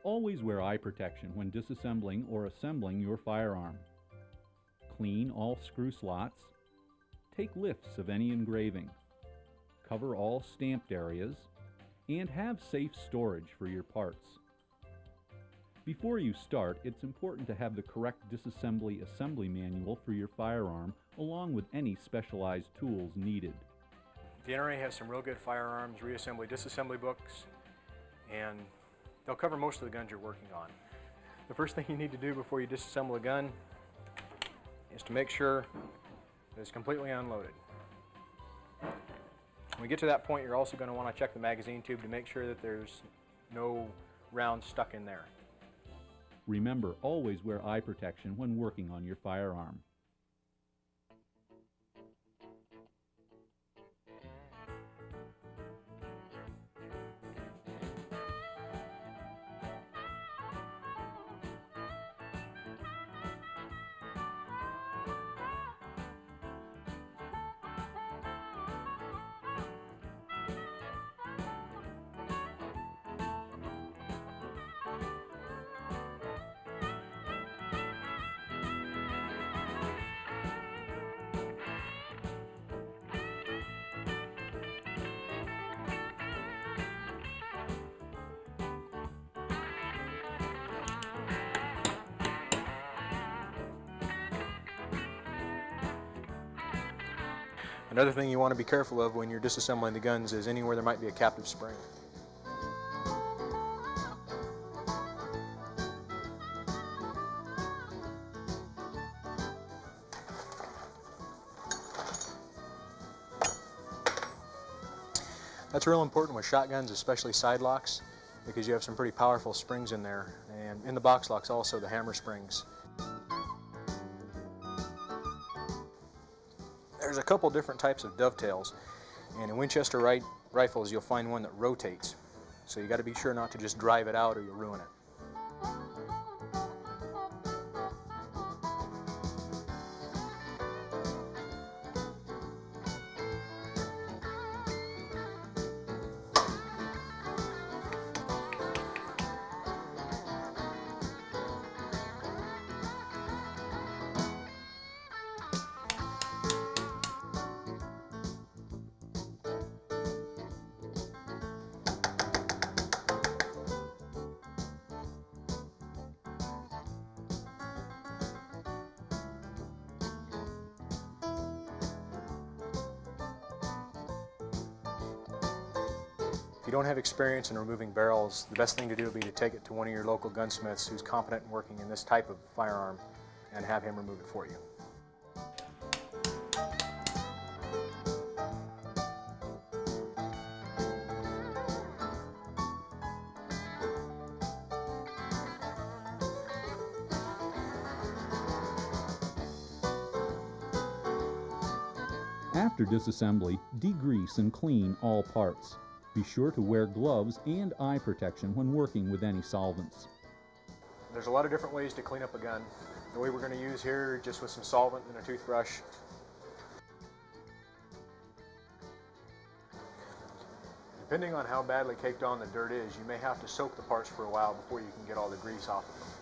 Always wear eye protection when disassembling or assembling your firearm. Clean all screw slots. Take lifts of any engraving. Cover all stamped areas. And have safe storage for your parts. Before you start, it's important to have the correct disassembly assembly manual for your firearm, along with any specialized tools needed. The NRA has some real good firearms, reassembly, disassembly books, and they'll cover most of the guns you're working on. The first thing you need to do before you disassemble a gun is to make sure that it's completely unloaded. When we get to that point, you're also going to want to check the magazine tube to make sure that there's no rounds stuck in there. Remember, always wear eye protection when working on your firearm. Another thing you want to be careful of when you're disassembling the guns is anywhere there might be a captive spring. That's real important with shotguns, especially side locks, because you have some pretty powerful springs in there, and in the box locks also the hammer springs. There's a couple different types of dovetails, and in Winchester rifles you'll find one that rotates, so you got to be sure not to just drive it out or you'll ruin it. If you don't have experience in removing barrels, the best thing to do would be to take it to one of your local gunsmiths who's competent in working in this type of firearm and have him remove it for you. After disassembly, degrease and clean all parts. Be sure to wear gloves and eye protection when working with any solvents. There's a lot of different ways to clean up a gun. The way we're going to use here, just with some solvent and a toothbrush. Depending on how badly caked on the dirt is, you may have to soak the parts for a while before you can get all the grease off of them.